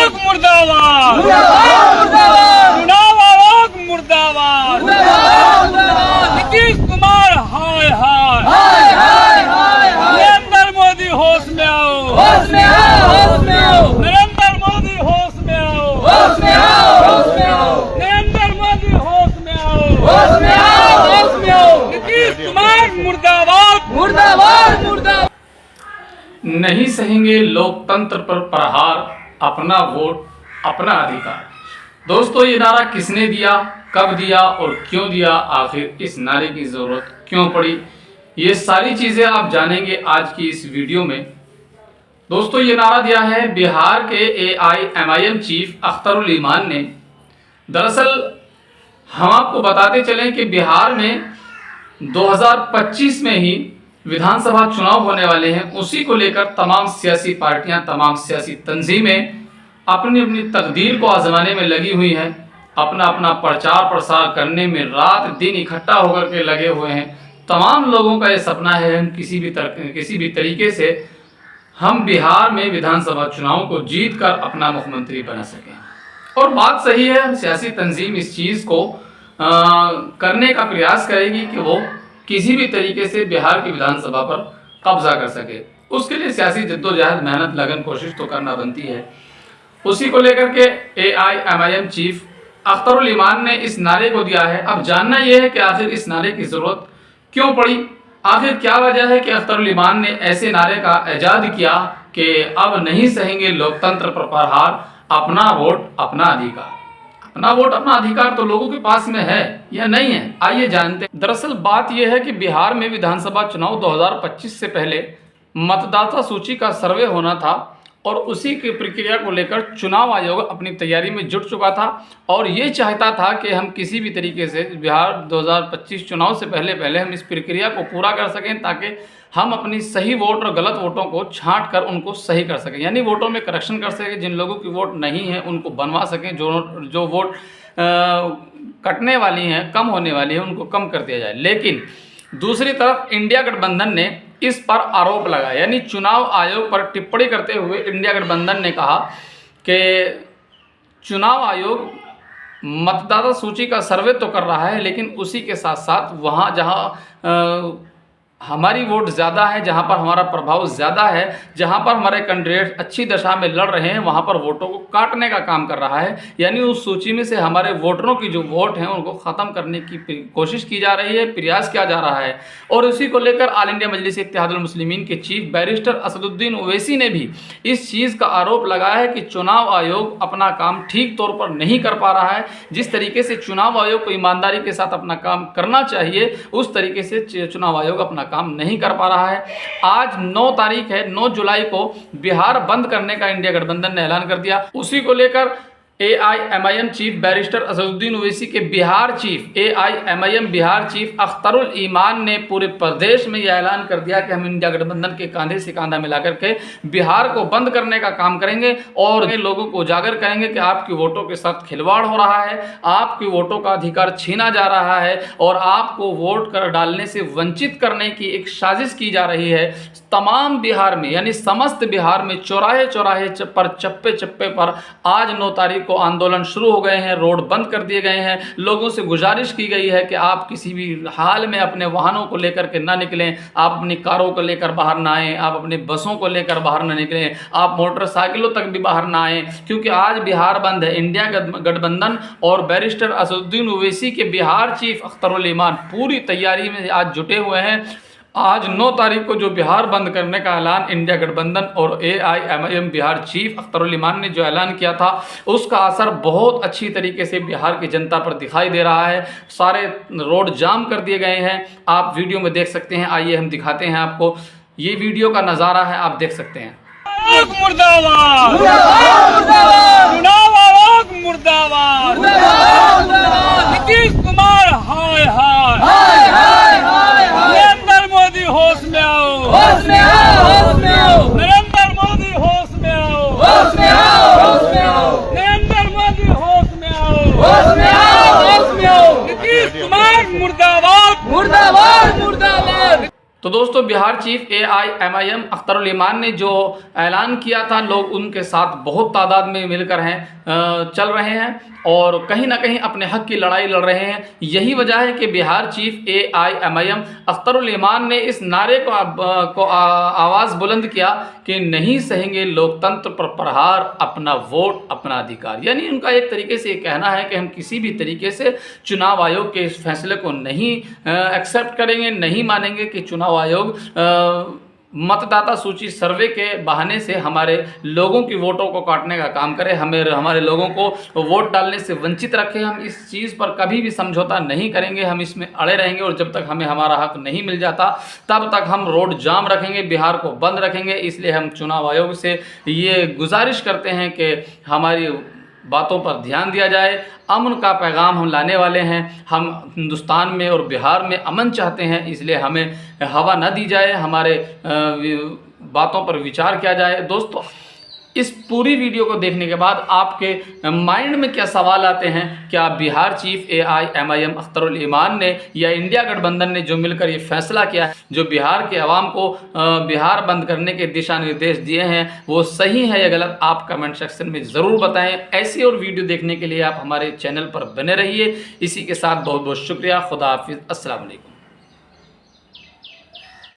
आयोग मुर्दाबाद, चुनाव आयोग मुर्दाबाद, नीतीश कुमार हाय हाय, नरेंद्र मोदी होश में आओ, नरेंद्र मोदी होश में आओ, नरेंद्र मोदी होश में आओ, नीतीश कुमार मुर्दाबाद, मुर्दाबाद। नहीं सहेंगे लोकतंत्र पर प्रहार, अपना वोट अपना अधिकार। दोस्तों, ये नारा किसने दिया, कब दिया और क्यों दिया, आखिर इस नारे की ज़रूरत क्यों पड़ी, ये सारी चीज़ें आप जानेंगे आज की इस वीडियो में। दोस्तों, ये नारा दिया है बिहार के AIMIM चीफ अख्तरुल ईमान ने। दरअसल हम आपको बताते चलें कि बिहार में 2025 में ही विधानसभा चुनाव होने वाले हैं। उसी को लेकर तमाम सियासी पार्टियां, तमाम सियासी तंजीमें अपनी अपनी तकदीर को आजमाने में लगी हुई हैं। अपना अपना प्रचार प्रसार करने में रात दिन इकट्ठा होकर के लगे हुए हैं। तमाम लोगों का ये सपना है हम किसी भी तरीके से हम बिहार में विधानसभा चुनाव को जीत कर अपना मुख्यमंत्री बना सकें। और बात सही है, सियासी तंजीम इस चीज़ को करने का प्रयास करेगी कि वो किसी भी तरीके से बिहार की विधानसभा पर कब्जा कर सके। उसके लिए सियासी जद्दोजहद, मेहनत, लगन, कोशिश तो करना बनती है। उसी को लेकर के AIMIM चीफ अख्तरुल ईमान ने इस नारे को दिया है। अब जानना यह है कि आखिर इस नारे की ज़रूरत क्यों पड़ी, आखिर क्या वजह है कि अख्तरुल ईमान ने ऐसे नारे का ऐजाद किया कि अब नहीं सहेंगे लोकतंत्र पर प्रहार, अपना वोट अपना अधिकार। अपना वोट अपना अधिकार तो लोगों के पास में है या नहीं है, आइए जानते हैं। दरअसल बात यह है कि बिहार में विधानसभा चुनाव 2025 से पहले मतदाता सूची का सर्वे होना था और उसी की प्रक्रिया को लेकर चुनाव आयोग अपनी तैयारी में जुट चुका था और ये चाहता था कि हम किसी भी तरीके से बिहार 2025 चुनाव से पहले हम इस प्रक्रिया को पूरा कर सकें ताकि हम अपनी सही वोट और गलत वोटों को छांट कर उनको सही कर सकें, यानी वोटों में करेक्शन कर सकें। जिन लोगों की वोट नहीं है उनको बनवा सकें, जो वोट कटने वाली हैं, कम होने वाली है, उनको कम कर दिया जाए। लेकिन दूसरी तरफ इंडिया गठबंधन ने इस पर आरोप लगाया, यानी चुनाव आयोग पर टिप्पणी करते हुए इंडिया गठबंधन ने कहा कि चुनाव आयोग मतदाता सूची का सर्वे तो कर रहा है लेकिन उसी के साथ साथ वहाँ जहाँ हमारी वोट ज़्यादा है, जहाँ पर हमारा प्रभाव ज़्यादा है, जहाँ पर हमारे कैंडिडेट अच्छी दशा में लड़ रहे हैं, वहाँ पर वोटों को काटने का काम कर रहा है। यानी उस सूची में से हमारे वोटरों की जो वोट हैं उनको ख़त्म करने की कोशिश की जा रही है, प्रयास किया जा रहा है। और उसी को लेकर ऑल इंडिया मजलिस इत्तेहादुल मुस्लिमीन के चीफ बैरिस्टर असदुद्दीन ओवैसी ने भी इस चीज़ का आरोप लगाया है कि चुनाव आयोग अपना काम ठीक तौर पर नहीं कर पा रहा है। जिस तरीके से चुनाव आयोग को ईमानदारी के साथ अपना काम करना चाहिए उस तरीके से चुनाव आयोग अपना काम नहीं कर पा रहा है। आज 9 तारीख है, 9 जुलाई को बिहार बंद करने का इंडिया गठबंधन ने ऐलान कर दिया। उसी को लेकर AIMIM chief barrister Asaduddin Owaisi के Bihar chief AIMIM Bihar chief Akhtarul Iman ने पूरे प्रदेश में यह ऐलान कर दिया कि हम इंडिया गठबंधन के कांधे से कांधा मिलाकर के बिहार को बंद करने का काम करेंगे और लोगों को उजागर करेंगे कि आपकी वोटों के साथ खिलवाड़ हो रहा है, आपकी वोटों का अधिकार छीना जा रहा है और आपको वोट कर डालने से वंचित करने की एक साजिश की जा रही है। तमाम बिहार में, यानी समस्त बिहार में चौराहे चौराहे पर, चप्पे चप्पे पर आज 9 तारीख को आंदोलन शुरू हो गए हैं, रोड बंद कर दिए गए हैं। लोगों से गुजारिश की गई है कि आप किसी भी हाल में अपने वाहनों को लेकर के ना निकलें, आप अपनी कारों को लेकर बाहर ना आएँ, आप अपने बसों को लेकर बाहर ना निकलें, आप मोटरसाइकिलों तक भी बाहर ना आएँ, क्योंकि आज बिहार बंद है। इंडिया गठबंधन और बैरिस्टर असदुद्दीन ओवैसी के बिहार चीफ अख्तरुल ईमान पूरी तैयारी में आज जुटे हुए हैं। आज 9 तारीख को जो बिहार बंद करने का ऐलान इंडिया गठबंधन और AIMIM बिहार चीफ अख्तरुल ईमान ने जो ऐलान किया था उसका असर बहुत अच्छी तरीके से बिहार की जनता पर दिखाई दे रहा है। सारे रोड जाम कर दिए गए हैं, आप वीडियो में देख सकते हैं। आइए हम दिखाते हैं आपको, ये वीडियो का नज़ारा है, आप देख सकते हैं। मुर्दाबाद, चुनाव आयोग मुर्दाबाद, नीतीश कुमार हाय हाय, नरेंद्र मोदी होश में आओ, नरेंद्र मोदी होश में आओ, नरेंद्र मोदी होश में आओ, नीतीश कुमार मुर्दाबाद, मुर्दाबाद, मुर्दाबाद। तो दोस्तों बिहार चीफ AIMIM अख्तरुल ईमान ने जो ऐलान किया था, लोग उनके साथ बहुत तादाद में मिलकर चल रहे हैं और कहीं ना कहीं अपने हक की लड़ाई लड़ रहे हैं। यही वजह है कि बिहार चीफ AIMIM अख्तरुल ईमान ने इस नारे को आवाज़ बुलंद किया कि नहीं सहेंगे लोकतंत्र पर प्रहार, अपना वोट अपना अधिकार। यानी उनका एक तरीके से ये कहना है कि हम किसी भी तरीके से चुनाव आयोग के इस फैसले को नहीं एक्सेप्ट करेंगे, नहीं मानेंगे कि चुनाव आयोग मतदाता सूची सर्वे के बहाने से हमारे लोगों की वोटों को काटने का काम करे, हमारे लोगों को वोट डालने से वंचित रखे। हम इस चीज़ पर कभी भी समझौता नहीं करेंगे, हम इसमें अड़े रहेंगे और जब तक हमें हमारा हक नहीं मिल जाता तब तक हम रोड जाम रखेंगे, बिहार को बंद रखेंगे। इसलिए हम चुनाव आयोग से ये गुजारिश करते हैं कि हमारी बातों पर ध्यान दिया जाए। अमन का पैगाम हम लाने वाले हैं, हम हिंदुस्तान में और बिहार में अमन चाहते हैं, इसलिए हमें हवा न दी जाए, हमारे बातों पर विचार किया जाए। दोस्तों इस पूरी वीडियो को देखने के बाद आपके माइंड में क्या सवाल आते हैं? क्या बिहार चीफ AIMIM अख्तरुल ईमान ने या इंडिया गठबंधन ने जो मिलकर ये फैसला किया है, जो बिहार के अवाम को बिहार बंद करने के दिशा निर्देश दिए हैं, वो सही है या गलत? आप कमेंट सेक्शन में ज़रूर बताएं। ऐसी और वीडियो देखने के लिए आप हमारे चैनल पर बने रहिए। इसी के साथ बहुत बहुत शुक्रिया। खुदा हाफिज़। अस्सलाम वालेकुम।